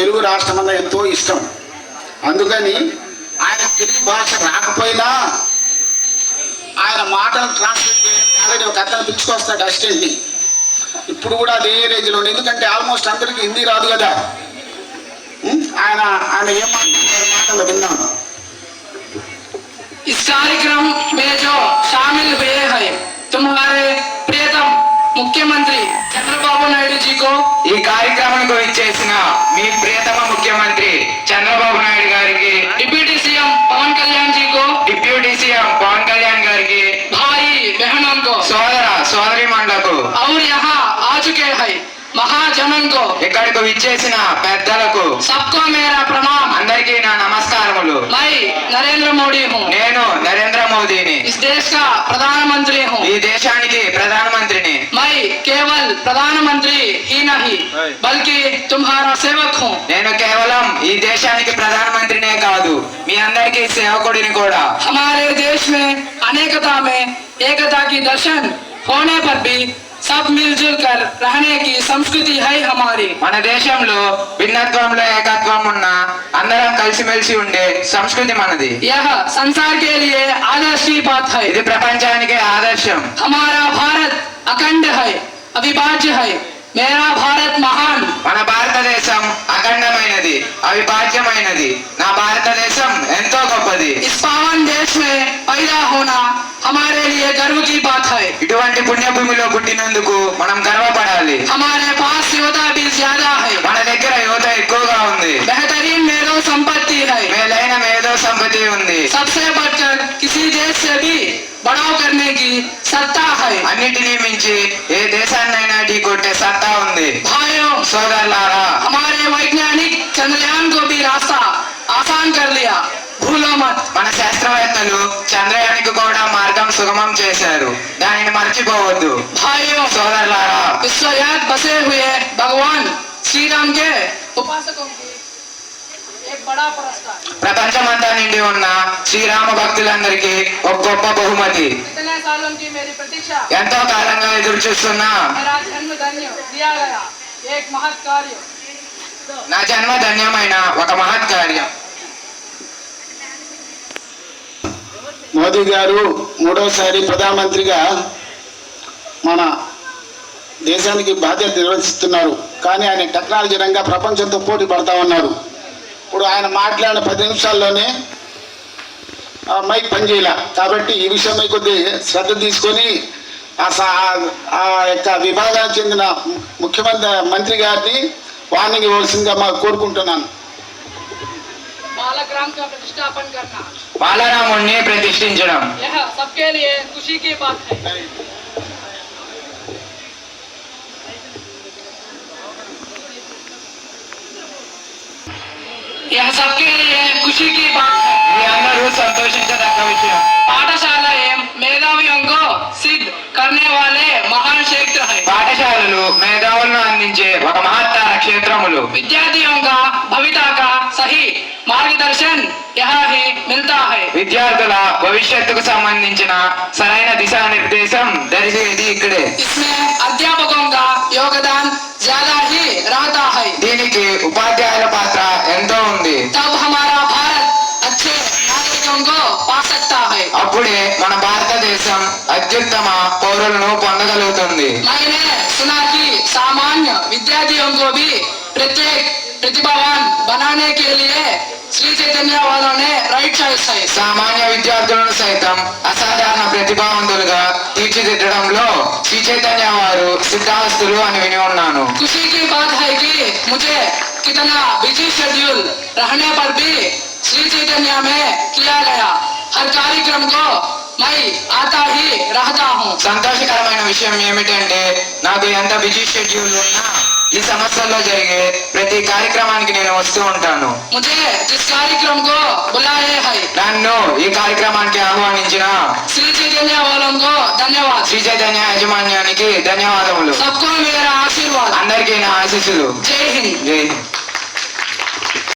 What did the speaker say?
తెలుగు రాష్ట్రం అన్న ఎంతో ఇష్టం. అందుకని ఆయన తెలుగు భాష రాకపోయినా ఆయన మాటలు ట్రాన్స్లేట్ చేయడానికి ఒక అతను పిలుచుకొస్తాడు అసిస్టెంట్ని. ఇప్పుడు కూడా అదే రేంజ్లో, ఎందుకంటే ఆల్మోస్ట్ అందరికీ హిందీ రాదు కదా. ఆయన ఆయన ఏం మాటలు విన్నాం. इस कार्यक्रम में जो शामिल हुए हैं तुम्हारे प्रियतम मुख्यमंत्री चंद्रबाबू नायडू जी को, ఈ కార్యక్రమానికి విచ్చేసిన మీ ప్రియతమ ముఖ్యమంత్రి చంద్రబాబు నాయుడు గారికి, डिप्टी सीएम पवन कल्याण जी को, డిప్యూటీ సీఎం పవన్ కళ్యాణ్ గారికి, भाई बहनों को సోదర సోదరీమణులకు, और यहाँ आ चुके हैं महाजनों को, ఇక్కడికి విచ్చేసిన పెద్దలకు सबको मेरा प्रणाम। అందరికీ నా నమస్కారములు. मैं नरेंद्र मोदी हूँ, నేను నరేంద్ర మోదీని, इस देश का प्रधानमंत्री हूँ। ఈ దేశానికి ప్రధానమంత్రిని. मैं केवल प्रधानमंत्री ही नहीं बल्कि तुम्हारा सेवक हूँ। నేను కేవలం ఈ దేశానికి ప్రధానమంత్రినే కాదు, మీ అందరికీ సేవకుడిని కూడా. हमारे देश में अनेकता में एकता की दर्शन होने पर भी सब मिलजुल कर रहने की संस्कृति है हमारी। మన దేశంలో భిన్నత్వంలో ఏకత్వం ఉన్న అందరం కలిసిమెలిసి ఉండే సంస్కృతి మనది. यह संसार के लिए आदर्श की बात है। ఇది ప్రపంచానికి ఆదర్శం. हमारा भारत अखंड है, अविभाज्य है। मेरा भारत महान। మన భారతదేశం అఖండమైనది, అవిభాజ్యమైనది. నా భారతదేశం ఎంతో గొప్పది. इस पावन देश में पैदा होना हमारे लिए गर्व की बात है। ఇటువంటి పుణ్యభూమిలో పుట్టినందుకు మనం గర్వపడాలి. हमारे पास युवता भी ज्यादा है, మన దగ్గర యువత ఎక్కువగా ఉంది. बेहतरीन मेधो संपत्ति है, మేలైన మేధో సంపత్తి ఉంది. सबसे बढ़कर किसी देश से भी बढ़ाव करने की सत्ता है। అన్నిటినీ మించి ఏ దేశాన్నైనా ఢీకొట్టే సత్తా ఉంది. भाइयों, సోదరులారా, हमारे वैज्ञानिक चंद्रयान को भी रास्ता आसान कर लिया, भूलो मत। మన శాస్త్రవేత్తలు చంద్రయానికి కూడా మార్గం సుగమం చేశారు, దానిని మర్చిపోవద్దు. भाइयों, సోదరులారా, विश्वव्याप बसे हुए भगवान श्री राम के उपासकों की एक बड़ा पुरस्कार। ప్రపంచమంతా నిండి ఉన్న శ్రీరామ భక్తులందరికీ ఒక గొప్ప బహుమతి. इतने सालों की मेरी प्रतीक्षा, ఎంతో కాలంగా ఎదురు చూస్తున్నా मेरा जन्म धन्य दिया गया एक महत् कार्य। నా జన్మ ధన్యమైన ఒక మహత్ కార్యం. మోదీ గారు మూడోసారి ప్రధానమంత్రిగా మన దేశానికి బాధ్యత నిర్వహిస్తున్నారు. కానీ ఆయన టెక్నాలజీ రంగా ప్రపంచంతో పోటీ పడతా ఉన్నారు. ఇప్పుడు ఆయన మాట్లాడిన 10 నిమిషాల్లోనే మైక్ పనిచేయాల. కాబట్టి ఈ విషయమై కొద్ది శ్రద్ధ తీసుకొని ఆ యొక్క విభాగానికి చెందిన మంత్రి గారిని వార్నింగ్ ఇవ్వాల్సిందిగా మాకు కోరుకుంటున్నాను. बालक राम का प्रतिष्ठापन करना, బాలరాముణ్ణి ప్రతిష్ఠించడం यह सबके लिए खुशी की बात है। यह सबके लिए खुशी की बात है। ఇది అందరూ సంతోషించదగ్గ విషయం. पाठशालाएं मेधावियों को सिद्ध करने वाले महान क्षेत्र है। పాఠశాలలు మేధావులను అందించే ఒక మహత్తర క్షేత్రములు. विद्यार्थियों का भविता का सही मार्गदर्शन यहाँ ही मिलता है। విద్యార్థుల భవిష్యత్తుకు సంబంధించిన సరైన దిశానిర్దేశం జరిగేది ఇక్కడే. इसमें अध्यापकों का योगदान ज्यादा ही रहता है। దీనికి ఉపాధ్యాయుల పాత్ర ఎంతో ఉంది. तब हमारा भारत अच्छे नागरिकों को पा सकता है। అప్పుడే మన భారతదేశం అత్యుత్తమ పౌరులను పొందగలుగుతుంది. मैंने सुना कि सामान्य विद्यार्थियों को भी प्रत्येक प्रतिभावान बनाने के लिए श्री चैतन्य वालों ने राइट चॉइस है। సామాన్య విద్యార్థులను సైతం అసాధారణ ప్రతిభావంతులుగా తీర్చిదిద్దడంలో శ్రీ చైతన్య వారు సిద్ధాస్తులు అని విని ఉన్నాను. खुशी की बात है कि मुझे कितना बिजी शेड्यूल रहने पर भी श्री चैतन्य में किया गया हर कार्यक्रम को मैं आता ही रहता हूँ। సంతోషకరమైన విషయం ఏమిటంటే నాకు ఎంత బిజీ షెడ్యూల్ ఉన్నా ఈ సంవత్సరంలో జరిగే ప్రతి కార్యక్రమానికి నేను వస్తూ ఉంటాను. मुझे जिस कार्यक्रम को बुलाए है నన్ను ఈ కార్యక్రమానికి ఆహ్వానించిన श्री चैतन्य वालों को धन्यवाद। శ్రీ చైతన్య యాజమాన్యానికి ధన్యవాదములు. सबको मेरा आशीर्वाद। అందరికీ నా ఆశీస్సులు. जय हिंद। జై హింద్.